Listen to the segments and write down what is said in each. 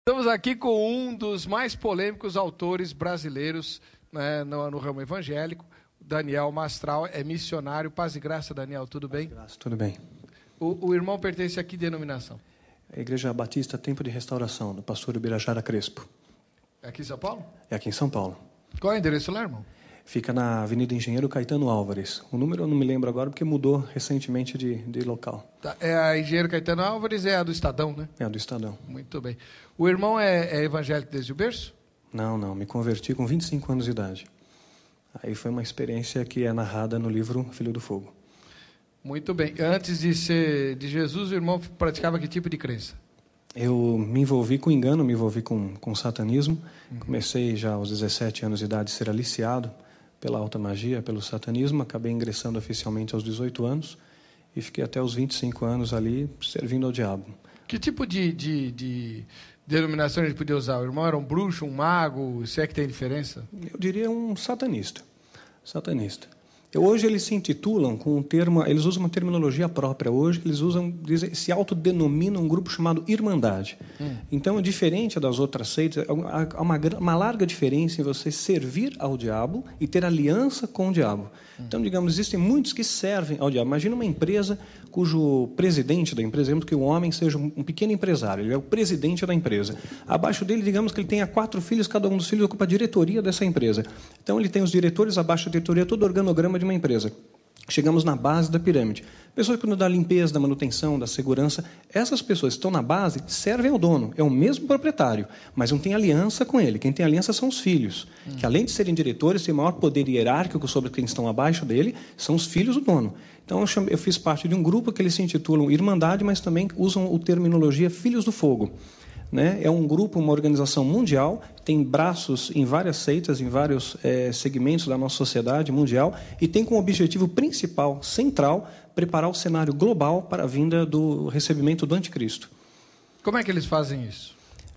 Estamos aqui com um dos mais polêmicos autores brasileiros, né, no ramo evangélico, Daniel Mastral, é missionário. Paz e graça, Daniel, tudo bem? Paz e graça, tudo bem. O irmão pertence a que denominação? A Igreja Batista Tempo de Restauração, do pastor Ubirajara Crespo. É aqui em São Paulo? É aqui em São Paulo. Qual é o endereço lá, irmão? Fica na Avenida Engenheiro Caetano Álvares. O número eu não me lembro agora, porque mudou recentemente de local. Tá, é a Engenheiro Caetano Álvares, é a do Estadão, né? É a do Estadão. Muito bem. O irmão é evangélico desde o berço? Não. Me converti com 25 anos de idade. Aí foi uma experiência que é narrada no livro Filho do Fogo. Muito bem. Antes de ser de Jesus, o irmão praticava que tipo de crença? Eu me envolvi com engano, me envolvi com satanismo. Comecei já aos 17 anos de idade a ser aliciado pela alta magia, pelo satanismo. Acabei ingressando oficialmente aos 18 anos e fiquei até os 25 anos ali servindo ao diabo. Que tipo de denominação a gente podia usar? O irmão era um bruxo, um mago? Se é que tem diferença? Eu diria um satanista. Hoje eles se intitulam com um termo, eles usam uma terminologia própria. Hoje eles se autodenominam um grupo chamado Irmandade. Então é diferente das outras seitas. Há uma larga diferença em você servir ao diabo e ter aliança com o diabo. Então, digamos, existem muitos que servem ao diabo. Imagina uma empresa cujo presidente da empresa, digamos que o homem seja um pequeno empresário, ele é o presidente da empresa. Abaixo dele, digamos que ele tenha 4 filhos, cada um dos filhos ocupa a diretoria dessa empresa. Então, ele tem os diretores, abaixo da diretoria, todo o organograma de uma empresa. Chegamos na base da pirâmide. Pessoas que cuidam da limpeza, da manutenção, da segurança. Essas pessoas que estão na base servem ao dono. É o mesmo proprietário, mas não tem aliança com ele. Quem tem aliança são os filhos, que além de serem diretores, têm maior poder hierárquico sobre quem estão abaixo dele, são os filhos do dono. Então, eu fiz parte de um grupo que eles se intitulam Irmandade, mas também usam a terminologia Filhos do Fogo. Né? É um grupo, uma organização mundial, tem braços em várias seitas, em vários segmentos da nossa sociedade mundial, e tem como objetivo principal, central, preparar o cenário global para a vinda do recebimento do anticristo. Como é que eles fazem isso?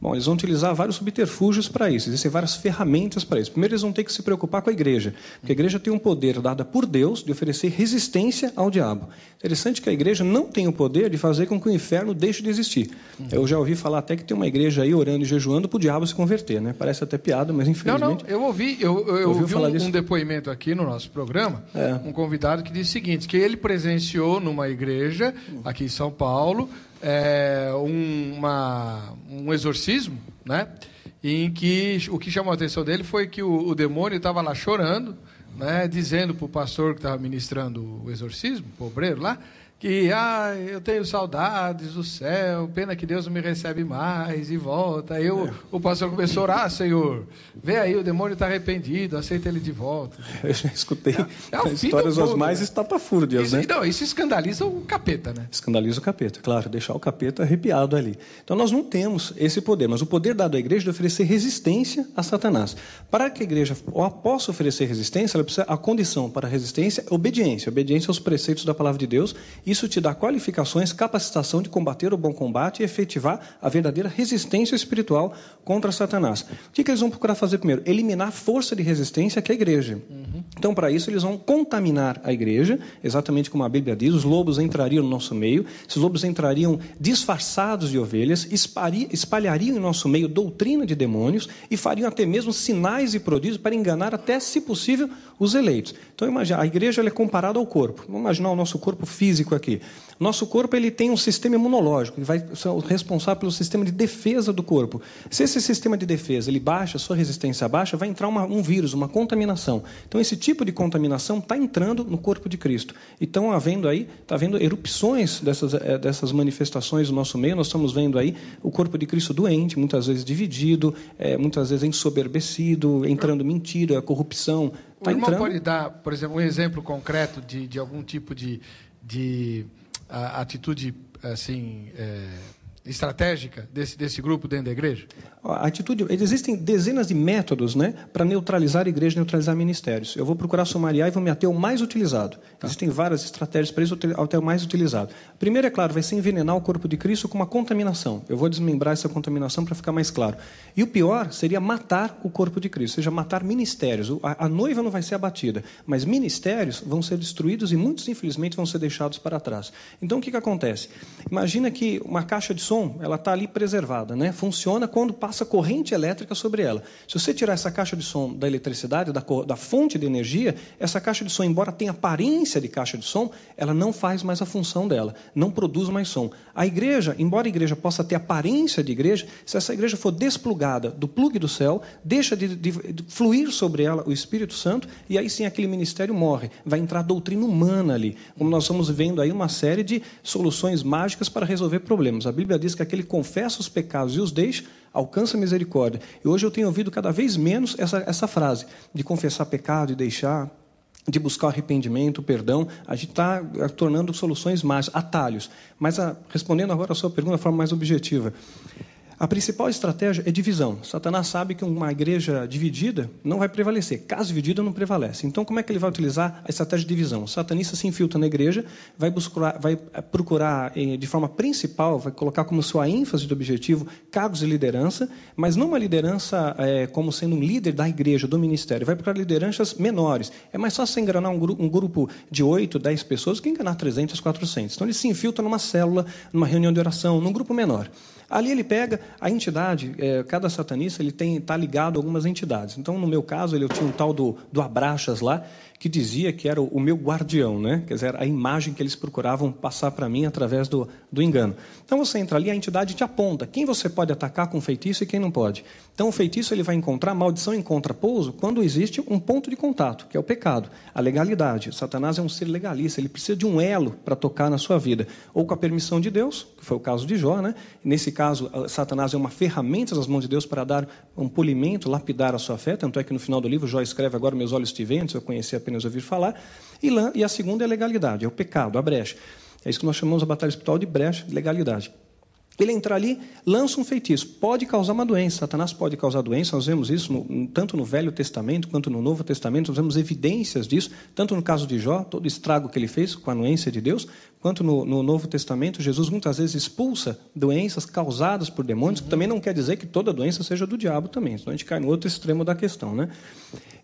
Bom, eles vão utilizar vários subterfúgios para isso, existem várias ferramentas para isso. Primeiro, eles vão ter que se preocupar com a igreja, porque a igreja tem um poder dado por Deus de oferecer resistência ao diabo. Interessante que a igreja não tem o poder de fazer com que o inferno deixe de existir. Eu já ouvi falar até que tem uma igreja aí orando e jejuando para o diabo se converter, né? Parece até piada, mas infelizmente... Não, eu ouvi um depoimento aqui no nosso programa, um convidado que disse o seguinte, que ele presenciou numa igreja aqui em São Paulo, um exorcismo, né? Em que o que chamou a atenção dele foi que o demônio estava lá chorando, né? Dizendo para o pastor que estava ministrando o exorcismo, o obreiro lá, que eu tenho saudades do céu, pena que Deus não me recebe mais, e volta. Aí o pastor começou a orar, Senhor, vê aí, o demônio está arrependido, aceita ele de volta. Eu já escutei histórias das mais estapafúrdias, né? Não, isso escandaliza o capeta, né? Escandaliza o capeta, claro, deixar o capeta arrepiado ali. Então nós não temos esse poder, mas o poder dado à igreja é de oferecer resistência a Satanás. Para que a igreja possa oferecer resistência, ela precisa, a condição para a resistência é obediência aos preceitos da palavra de Deus. Isso te dá qualificações, capacitação de combater o bom combate e efetivar a verdadeira resistência espiritual contra Satanás. O que eles vão procurar fazer primeiro? Eliminar a força de resistência que é a igreja. Então, para isso, eles vão contaminar a igreja, exatamente como a Bíblia diz, os lobos entrariam no nosso meio, esses lobos entrariam disfarçados de ovelhas, espalhariam em nosso meio doutrina de demônios e fariam até mesmo sinais e prodígios para enganar até, se possível, os eleitos. Então, imagina, a igreja ela é comparada ao corpo. Vamos imaginar o nosso corpo físico aqui. Nosso corpo ele tem um sistema imunológico, que vai ser responsável pelo sistema de defesa do corpo. Se esse sistema de defesa ele baixa, sua resistência baixa, vai entrar um vírus, uma contaminação. Então, esse tipo de contaminação está entrando no corpo de Cristo. E estão havendo erupções dessas manifestações no nosso meio. Nós estamos vendo aí o corpo de Cristo doente, muitas vezes dividido, muitas vezes ensoberbecido, entrando mentira, corrupção. O irmão pode dar, por exemplo, um exemplo concreto de algum tipo de atitude assim, estratégica desse grupo dentro da igreja? A atitude, existem dezenas de métodos, né, para neutralizar a igreja, neutralizar ministérios. Eu vou procurar sumariar e vou me ater ao mais utilizado. Existem várias estratégias para isso, até o mais utilizado. Primeiro, é claro, vai ser envenenar o corpo de Cristo com uma contaminação. Eu vou desmembrar essa contaminação para ficar mais claro. E o pior seria matar o corpo de Cristo, ou seja, matar ministérios. A noiva não vai ser abatida, mas ministérios vão ser destruídos e muitos, infelizmente, vão ser deixados para trás. Então, o que acontece? Imagina que uma caixa de som, ela está ali preservada, né? Funciona quando passa corrente elétrica sobre ela. Se você tirar essa caixa de som da eletricidade, da fonte de energia, essa caixa de som, embora tenha aparência de caixa de som, ela não faz mais a função dela, não produz mais som. A igreja, embora a igreja possa ter aparência de igreja, se essa igreja for desplugada do plugue do céu, deixa de fluir sobre ela o Espírito Santo, e aí sim aquele ministério morre. Vai entrar doutrina humana ali, como nós estamos vendo aí uma série de soluções mágicas para resolver problemas. A Bíblia diz que aquele que confessa os pecados e os deixa, alcança misericórdia. E hoje eu tenho ouvido cada vez menos essa frase, de confessar pecado e deixar, de buscar arrependimento, perdão. A gente está tornando soluções mágicas, atalhos. Mas, respondendo agora a sua pergunta de forma mais objetiva, a principal estratégia é divisão. Satanás sabe que uma igreja dividida não vai prevalecer. Casa dividida não prevalece. Então, como é que ele vai utilizar a estratégia de divisão? O satanista se infiltra na igreja, vai procurar de forma principal, vai colocar como sua ênfase de objetivo cargos de liderança, mas não uma liderança como sendo um líder da igreja, do ministério. Vai procurar lideranças menores. É mais fácil você enganar um grupo de 8, 10 pessoas que enganar 300, 400. Então, ele se infiltra numa célula, numa reunião de oração, num grupo menor. Ali ele pega a entidade, cada satanista está ligado a algumas entidades. Então, no meu caso, eu tinha um tal do Abraxas lá, que dizia que era o meu guardião, né? Quer dizer, a imagem que eles procuravam passar para mim através do engano. Então, você entra ali, a entidade te aponta quem você pode atacar com feitiço e quem não pode. Então, o feitiço ele vai encontrar, maldição encontra pouso, quando existe um ponto de contato, que é o pecado, a legalidade. O Satanás é um ser legalista, ele precisa de um elo para tocar na sua vida. Ou com a permissão de Deus, que foi o caso de Jó, né? Nesse caso, Satanás é uma ferramenta nas mãos de Deus para dar um polimento, lapidar a sua fé. Tanto é que no final do livro, Jó escreve: agora meus olhos te veem, eu conheci apenas ouvir falar. E a segunda é a legalidade, é o pecado, a brecha. É isso que nós chamamos a batalha espiritual de brecha, de legalidade. Ele entra ali, lança um feitiço, pode causar uma doença. Satanás pode causar doença, nós vemos isso tanto no Velho Testamento quanto no Novo Testamento, nós vemos evidências disso, tanto no caso de Jó, todo o estrago que ele fez com a anuência de Deus, quanto no Novo Testamento, Jesus muitas vezes expulsa doenças causadas por demônios, que também não quer dizer que toda doença seja do diabo também, senão a gente cai no outro extremo da questão, né?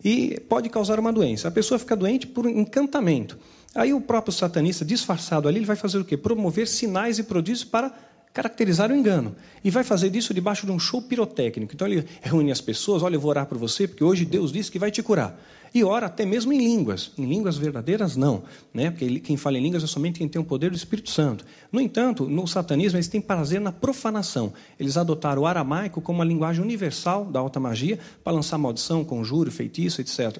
E pode causar uma doença. A pessoa fica doente por encantamento. Aí o próprio satanista, disfarçado ali, ele vai fazer o quê? Promover sinais e prodígios para caracterizar o engano. E vai fazer isso debaixo de um show pirotécnico. Então ele reúne as pessoas: olha, eu vou orar por você, porque hoje Deus disse que vai te curar. E ora até mesmo em línguas verdadeiras não, né? Porque quem fala em línguas é somente quem tem o poder do Espírito Santo. No entanto, no satanismo eles têm prazer na profanação. Eles adotaram o aramaico como uma linguagem universal da alta magia para lançar maldição, conjuro, feitiço, etc.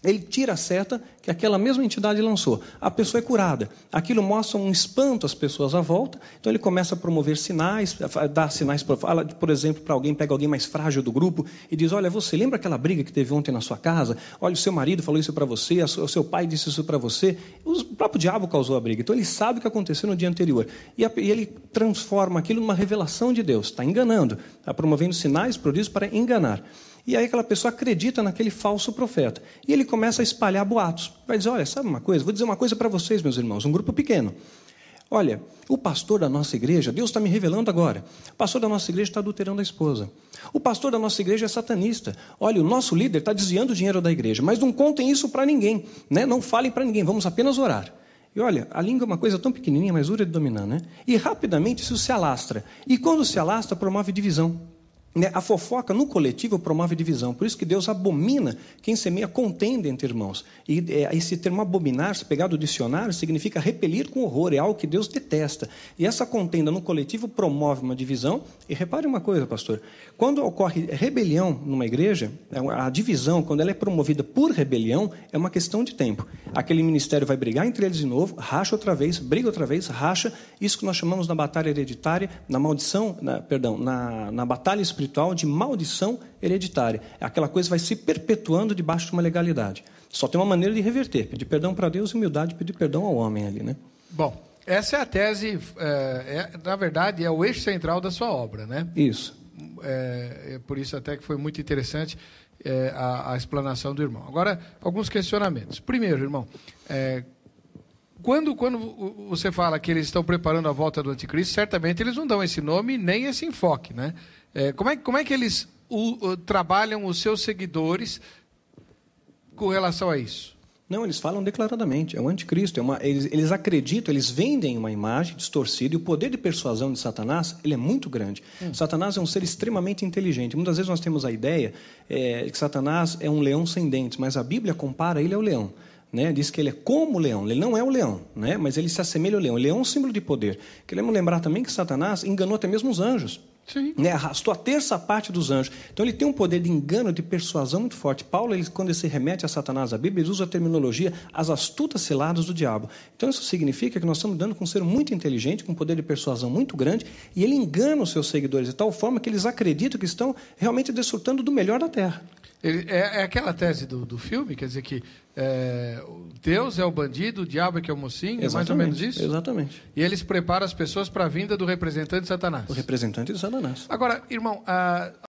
Ele tira a seta que aquela mesma entidade lançou. A pessoa é curada. Aquilo mostra um espanto às pessoas à volta. Então ele começa a promover sinais, a dar sinais, fala, por exemplo, para alguém, pega alguém mais frágil do grupo e diz: olha, você lembra aquela briga que teve ontem na sua casa? Olha, o seu marido falou isso para você, o seu pai disse isso para você. O próprio diabo causou a briga. Então ele sabe o que aconteceu no dia anterior. E ele transforma aquilo numa revelação de Deus. Está enganando, está promovendo sinais, prodígios para enganar. E aí aquela pessoa acredita naquele falso profeta. E ele começa a espalhar boatos. Vai dizer: olha, sabe uma coisa? Vou dizer uma coisa para vocês, meus irmãos, um grupo pequeno. Olha, o pastor da nossa igreja, Deus está me revelando agora, o pastor da nossa igreja está adulterando a esposa. O pastor da nossa igreja é satanista. Olha, o nosso líder está desviando o dinheiro da igreja, mas não contem isso para ninguém, né? Não falem para ninguém, vamos apenas orar. E olha, a língua é uma coisa tão pequenininha, mas dura de dominar, né? E rapidamente isso se alastra. E quando se alastra, promove divisão. A fofoca no coletivo promove divisão. Por isso que Deus abomina quem semeia contenda entre irmãos. E esse termo abominar, se pegar do dicionário, significa repelir com horror. É algo que Deus detesta. E essa contenda no coletivo promove uma divisão. E repare uma coisa, pastor. Quando ocorre rebelião numa igreja, a divisão, quando ela é promovida por rebelião, é uma questão de tempo. Aquele ministério vai brigar entre eles de novo, racha outra vez, briga outra vez, racha. Isso que nós chamamos na batalha hereditária, na maldição, na batalha espiritual, de maldição hereditária. Aquela coisa vai se perpetuando debaixo de uma legalidade. Só tem uma maneira de reverter: pedir perdão para Deus e humildade, pedir perdão ao homem ali, né? Bom, essa é a tese, na verdade, é o eixo central da sua obra, né? Isso. Por isso até que foi muito interessante a explanação do irmão. Agora, alguns questionamentos. Primeiro, irmão, quando você fala que eles estão preparando a volta do anticristo, certamente eles não dão esse nome nem esse enfoque, né? Como é que eles trabalham os seus seguidores com relação a isso? Não, eles falam declaradamente, é o anticristo. Eles acreditam, eles vendem uma imagem distorcida, e o poder de persuasão de Satanás ele é muito grande. Satanás é um ser extremamente inteligente. Muitas vezes nós temos a ideia de que Satanás é um leão sem dentes, mas a Bíblia compara ele ao leão. Né? Diz que ele é como o leão, ele não é o leão, né? Mas ele se assemelha ao leão. O leão é um símbolo de poder. Queremos lembrar também que Satanás enganou até mesmo os anjos. Sim. Né? Arrastou a terça parte dos anjos. Então ele tem um poder de engano, de persuasão muito forte. Paulo, quando ele se remete a Satanás, a Bíblia, ele usa a terminologia as astutas ciladas do diabo. Então isso significa que nós estamos lidando com um ser muito inteligente, com um poder de persuasão muito grande, e ele engana os seus seguidores de tal forma que eles acreditam que estão realmente desfrutando do melhor da terra. É aquela tese do filme, quer dizer que Deus é o bandido, o diabo é que é o mocinho, é mais ou menos isso? Exatamente. E eles preparam as pessoas para a vinda do representante de Satanás. O representante de Satanás. Agora, irmão,